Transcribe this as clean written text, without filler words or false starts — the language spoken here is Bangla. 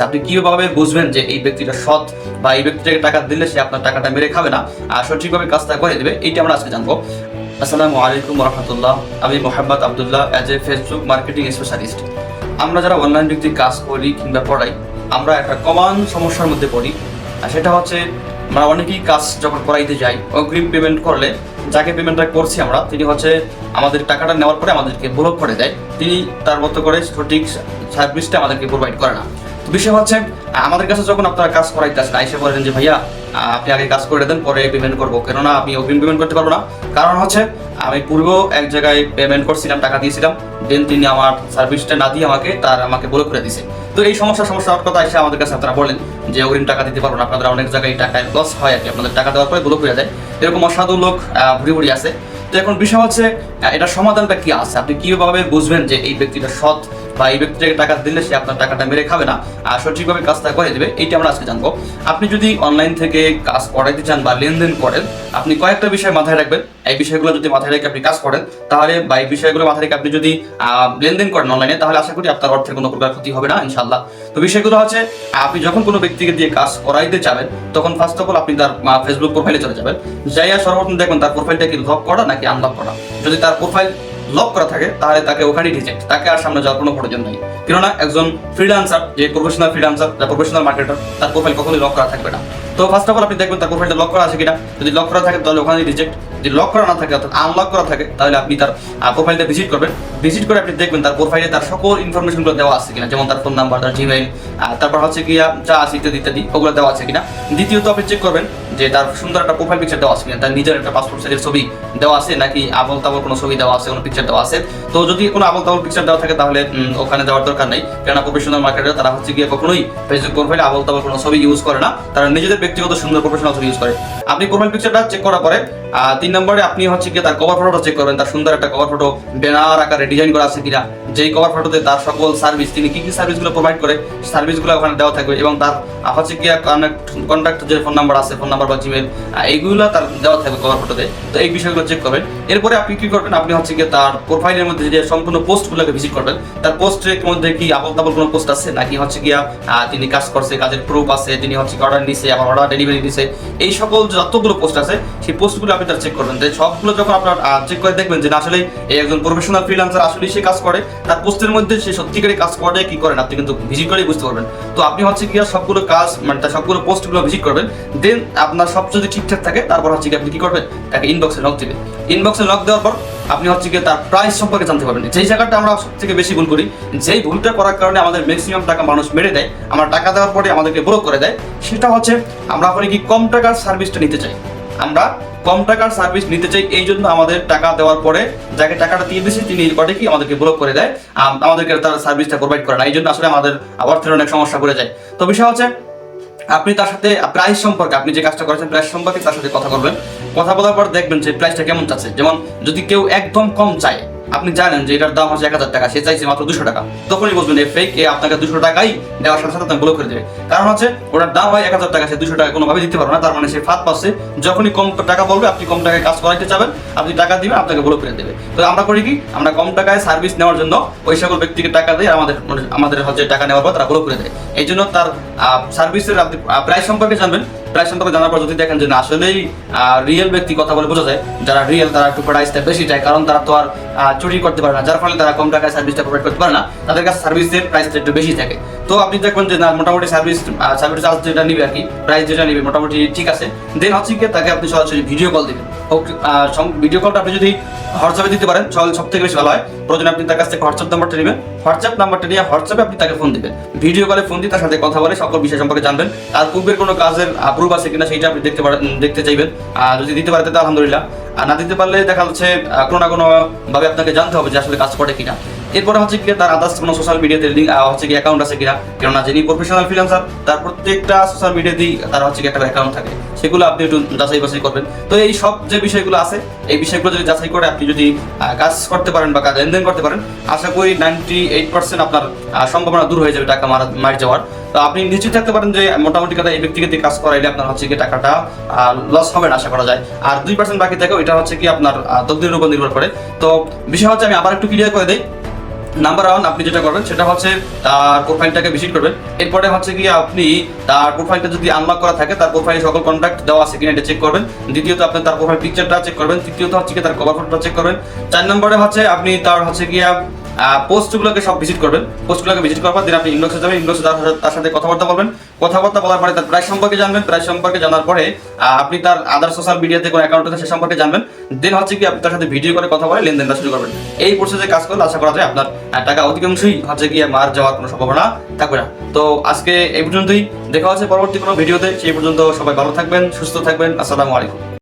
আপনি কিভাবে বুঝবেন যে এই ব্যক্তিটা সৎ বা এই ব্যক্তিটাকে টাকা দিলে সে আপনার টাকাটা মেরে খাবে না আর সঠিকভাবে কাজটা করে দেবে, এইটা আমরা আজকে জানবো। আসসালামু আলাইকুম রহমতুল্লাহ। আমি Mohammad Abdullah, as a Facebook marketing specialist. আমরা যারা অনলাইন ভিত্তিক কাজ করি কিংবা পড়াই, আমরা একটা কমন সমস্যার মধ্যে পড়ি, আর সেটা হচ্ছে আমরা অনেকেই কাজ যখন করাইতে যাই, অগ্রিম পেমেন্ট করলে যাকে পেমেন্টটা করছি আমরা, তিনি হচ্ছে আমাদের টাকাটা নেওয়ার পরে আমাদেরকে ব্লক করে দেয়। তিনি তার মতো করে সঠিক সার্ভিসটা আমাদেরকে প্রোভাইড করে না। বিষয় হচ্ছে আমাদের কাছে যখন আপনারা কাজ করাইতে আসেন, এসে বলেন যে ভাইয়া আপনি আগে কাজ করে দেন, পরে পেমেন্ট করবো, কেননা আমি অগ্রিম পেমেন্ট করতে পারবো না। কারণ হচ্ছে আমি পূর্বেও এক জায়গায় পেমেন্ট করছিলাম, টাকা দিয়েছিলাম, দেন তিনি আমার সার্ভিসটা না দিয়ে আমাকে ব্লক করে দিয়েছে। তো এই সমস্যার কথা এসে আমাদের কাছে আপনারা বলেন যে অগ্রিম টাকা দিতে পারবো না, আপনাদের অনেক জায়গায় টাকায় লস হয় আর কি, আপনাদের টাকা দেওয়ার পরে ব্লক হয়ে যায়, এরকম অসাধু লোক ভুড়ি আছে। তো এখন বিষয় হচ্ছে এটার সমাধানটা কি আছে, আপনি কিভাবে বুঝবেন যে এই ব্যক্তিটা সৎ বা এই ব্যক্তিটাকে টাকা দিলে সে আপনার টাকাটা মেরে খাবে না আর সঠিকভাবে কাজটা করে দেবে, এইটা আমরা আজকে জানবো। আপনি যদি অনলাইন থেকে কাজ করাইতে চান বা লেনদেন করেন, আপনি কয়েকটা বিষয় মাথায় রাখবেন। এই বিষয়গুলো যদি মাথায় রেখে আপনি কাজ করেন, তাহলে বা এই বিষয়গুলো মাথায় রেখে আপনি যদি লেনদেন করেন অনলাইনে, তাহলে আশা করি আপনার অর্থের কোনো প্রকার ক্ষতি হবে না ইনশাল্লাহ। তো বিষয়গুলো হচ্ছে, আপনি যখন কোনো ব্যক্তিকে দিয়ে কাজ করাইতে যাবেন, তখন ফার্স্ট অফ অল আপনি তার ফেসবুক প্রোফাইলে চলে যাবেন। যাইয়া সর্বপ্রথম দেখবেন তার প্রোফাইলটা কি লক করা নাকি আনলক করা। যদি তার প্রোফাইল লক করা থাকে, তাহলে তাকে ওখানেই রিজেক্ট, তাকে আর সামনে যাওয়ার কোনো প্রয়োজন নেই। কেননা একজন ফ্রিল্যান্সার, যে প্রফেশনাল ফ্রিল্যান্সার, প্রফেশনাল মার্কেটার, তার প্রোফাইল কখনোই লক করা থাকবে না। তো ফার্স্ট অফ অল আপনি দেখবেন তার প্রোফাইলটা লক করা আছে কিনা। যদি লক করা থাকে তাহলে ওখানে রিজেক্ট, যদি লক করা না থাকে অর্থাৎ আনলক করা থাকে, তাহলে আপনি তার প্রোফাইলটা ভিজিট করবেন। ভিজিট করে আপনি দেখবেন তার প্রোফাইলে তার সকল ইনফরমেশনগুলো দেওয়া আছে কিনা, যেমন তার ফোন নাম্বার, তার জিমেইল, তারপর হচ্ছে গিয়া যা আছে ইত্যাদি ইত্যাদি, ওগুলো দেওয়া আছে কিনা। দ্বিতীয়ত আপনি চেক করবেন যে তার সুন্দর একটা প্রোফাইল পিকচার দেওয়া আছে কিনা, তার নিজের একটা পাসপোর্ট সাইজের ছবি দেওয়া আছে নাকি আবল তাবল কোনো ছবি দেওয়া আছে, কোনো পিকচার দেওয়া আছে। তো যদি কোনো আবল তাবল পিকচার দেওয়া থাকে, তাহলে ওখানে যাওয়ার দরকার নেই, কেননা প্রফেশনাল মার্কেটার তারা হচ্ছে গিয়ে কখনোই ফেসবুক প্রোফাইলে আবল তাবল কোনো ছবি ইউজ করে না, তারা নিজেদের ব্যক্তিগত সুন্দর প্রফেশনাল ছবি ইউজ করে। আপনি প্রোফাইল পিকচারটা চেক করার পরে 3 নম্বরে আপনি হচ্ছে গিয়ে তার কভার ফটোটা চেক করবেন, তার সুন্দর একটা কভার ফটো ব্যানার আকারে ডিজাইন করা আছে কিনা, যেই কভার ফটোতে তার সকল সার্ভিস, তিনি কি কি সার্ভিসগুলো প্রোভাইড করে, সার্ভিসগুলো ওখানে দেওয়া থাকবে, এবং তার হচ্ছে গিয়ে কন্ট্যাক্ট যে ফোন নাম্বার আছে, ফোন নাম্বার বা জিমেল, এইগুলো তার দেওয়া থাকবে কভার ফটোতে। তো এই বিষয়গুলো চেক করবেন। এরপরে আপনি কি করবেন, আপনি হচ্ছে গিয়ে তার প্রোফাইলের মধ্যে যে সম্পূর্ণ পোস্টগুলোকে ভিজিট করবেন, তার পোস্টের মধ্যে কি আবল তাবল কোনো পোস্ট আছে নাকি হচ্ছে গিয়া তিনি কাজ করছে, কাজের প্রুফ আছে, তিনি হচ্ছে অর্ডার নিছে, আবার অর্ডার ডেলিভারি দিছে, এই সকল যতগুলো পোস্ট আছে সেই পোস্টগুলো আপনি তার চেক করবেন। যে সবগুলো যখন আপনার চেক করে দেখবেন যে আসলে এই একজন প্রফেশনাল ফ্রিল্যান্সার আসলেই সে কাজ করে, তার পোস্টের মধ্যে সে সত্যিকারই কাজ করে কি করেন, আপনি কিন্তু ভিজিট করেই বুঝতে পারবেন। তো আপনি হচ্ছে গিয়া সবগুলো কাজ মানে তার সবগুলো পোস্টগুলো ভিজিট করবেন। দেন আপনার সব যদি ঠিকঠাক থাকে, তারপর হচ্ছে গিয়ে আপনি কি করবেন, তাকে ইনবক্সে লক দিবেন। ইনবক্সে লক দেওয়ার পর আপনি হচ্ছে গিয়ে তার প্রাইস সম্পর্কে জানতে পারবেন। যেই জায়গাটা আমরা সবথেকে বেশি ভুল করি, যেই ভুলটা করার কারণে আমাদের ম্যাক্সিমাম টাকা মানুষ মেরে দেয়, আমরা টাকা দেওয়ার পরে আমাদেরকে ব্লক করে দেয়, সেটা হচ্ছে আমরা করে কি কম টাকার সার্ভিসটা নিতে চাই। আমরা কম টাকার সার্ভিস নিতে চাই, এই জন্য আমাদের টাকা দেওয়ার পরে যাকে টাকাটা দিয়ে দিয়েছে তিনি করে কি আমাদেরকে ব্লক করে দেয়, আমাদেরকে তার সার্ভিসটা প্রোভাইড করে না। এই জন্য আসলে আমাদের অর্থের অনেক সমস্যা পড়ে যায়। তো বিষয় হচ্ছে আপনি তার সাথে প্রাইস সম্পর্কে, আপনি যে কাজটা করেছেন প্রাইস সম্পর্কে তার সাথে কথা বলবেন। কথা বলার পর দেখবেন যে প্রাইসটা কেমন চাচ্ছে। যেমন যদি কেউ একদম কম চায়, আপনি জানেন যে এটার দাম হচ্ছে 1000 টাকা, সে চাইছে মাত্র 200 টাকা, তখনই বুঝবেন এই ফেক, আপনাকে 200 টাকাই দেওয়ার সাথে সাথে আপনাকে ব্লক করে দেবে। কারণ হচ্ছে ওটার দাম হয় 1000 টাকা, সে 200 টাকা কোনোভাবে দিতে পারবে না, তার মানে সে ফাঁদ পাচ্ছে। যখনই কম টাকা বলবে, আপনি কম টাকায় কাজ করাইতে চাবেন, আপনি টাকা দিবেন, আপনাকে ব্লক করে দেবে। তো আমরা করি কি, আমরা কম টাকায় সার্ভিস নেওয়ার জন্য ওই সকল ব্যক্তিকে টাকা দিয়ে আমাদের হচ্ছে টাকা নেওয়ার পর তারা ব্লক করে দেয়। এই জন্য তার সার্ভিসের আপনি প্রাইস সম্পর্কে জানবেন। প্রাইস সম্পর্কে জানার পর যদি দেখেন যে না আসলেই রিয়েল ব্যক্তি কথা বলে বোঝা যায়, যারা রিয়েল তারা একটু প্রাইসটা বেশি চায়, কারণ তারা তো আর চুরি করতে পারে না, যার ফলে তারা কম টাকায় সার্ভিসটা প্রোভাইড করতে পারে না, তাদের কাছে সার্ভিসের প্রাইসটা একটু বেশি থাকে। তো আপনি দেখবেন যে না মোটামুটি সার্ভিস চার্জ যেটা নিবে আর কি, প্রাইস যেটা নিবে মোটামুটি ঠিক আছে। দেন হচ্ছে কি তাকে আপনি সরাসরি ভিডিও কল দিবেন। ভিডিও কলটা আপনি যদি হোয়াটসঅ্যাপে দিতে পারেন সব থেকে বেশি ভালো হয়। প্রয়োজনে আপনি তার কাছ থেকে হোয়াটসঅ্যাপ নাম্বারটা নেবেন, হোয়াটসঅ্যাপ নাম্বারটা নিয়ে হোয়াটসঅ্যাপে আপনি তাকে ফোন দিবেন। ভিডিও কলে ফোন দিয়ে তার সাথে কথা বলে সকল বিষয় সম্পর্কে জানবেন। তার পূর্বের কোনো কাজের প্রুফ আছে কিনা সেইটা আপনি দেখতে চাইবেন। যদি দিতে পারেন তাহলে আলহামদুলিল্লাহ, আর না দিতে পারলে দেখা যাচ্ছে কোনো না কোনো ভাবে আপনাকে জানতে হবে যে আসলে কাজ করে কিনা। এরপরে হচ্ছে কি তার আদার্স কোনো সোশ্যাল মিডিয়াতে হচ্ছে কি অ্যাকাউন্ট আছে কিনা, কেননা যিনি প্রফেশনাল ফ্রিল্যান্সার তার প্রত্যেকটা সোশ্যাল মিডিয়াতেই তার হচ্ছে কি একটা অ্যাকাউন্ট থাকে, সেগুলো আপনি একটু যাচাই বাছাই করবেন। তো এই সব যে বিষয়গুলো আছে, এই বিষয়গুলো যদি যাচাই করে আপনি যদি কাজ করতে পারেন বা কাজ লেনদেন করতে পারেন, আশা করি 98% আপনার সম্ভাবনা দূর হয়ে যাবে টাকা মার যাওয়ার। তো আপনি নিশ্চিত থাকতে পারেন যে মোটামুটি কথা এই ব্যক্তিকে দিয়ে কাজ করাইলে আপনার হচ্ছে কি টাকাটা লস হবে না আশা করা যায়। আর 2% বাকি থাকে, ওইটা হচ্ছে কি আপনার তকদিরের উপর নির্ভর করে। তো বিষয় হচ্ছে আমি আবার একটু ক্লিয়ার করে দিই, নাম্বার 1 আপনি যেটা করবেন সেটা হচ্ছে তার প্রোফাইলটাকে ভিজিট করবেন। এরপরে হচ্ছে কি আপনি তার প্রোফাইলটা যদি আনলক করা থাকে, তার প্রোফাইলে সকল কন্ট্যাক্ট দেওয়া আছে কিনা এটা চেক করবেন। দ্বিতীয়ত আপনি তার প্রোফাইল পিকচারটা চেক করবেন। তৃতীয়ত হচ্ছে কি তার কভার ফটোটা চেক করবেন। 4 নম্বরে হচ্ছে আপনি তার হচ্ছে গিয়া পোস্টগুলোকে সব ভিজিট করবেন। পোস্টগুলোকে ভিজিট করার পর দিন আপনি ইনবক্সে যাবেন। ইনবক্সে তার সাথে কথাবার্তা বলবেন। কথাবার্তা বলার পরে তার প্রাইস সম্পর্কে জানবেন। প্রাইস সম্পর্কে জানার পরে আপনি তার আদার সোশ্যাল মিডিয়াতে কোনো অ্যাকাউন্ট আছে সে সম্পর্কে জানবেন। দেন হচ্ছে কি আপনি তার সাথে ভিডিও করে কথা বলে লেনদেনটা শুরু করবেন। এই প্রসেসে কাজ করলে আশা করা যায় আপনার টাকা অধিকাংশই হচ্ছে গিয়ে মার যাওয়ার কোনো সম্ভাবনা থাকবে না। তো আজকে এই পর্যন্তই, দেখা হচ্ছে পরবর্তী কোনো ভিডিওতে। সেই পর্যন্ত সবাই ভালো থাকবেন, সুস্থ থাকবেন। আসসালামু আলাইকুম।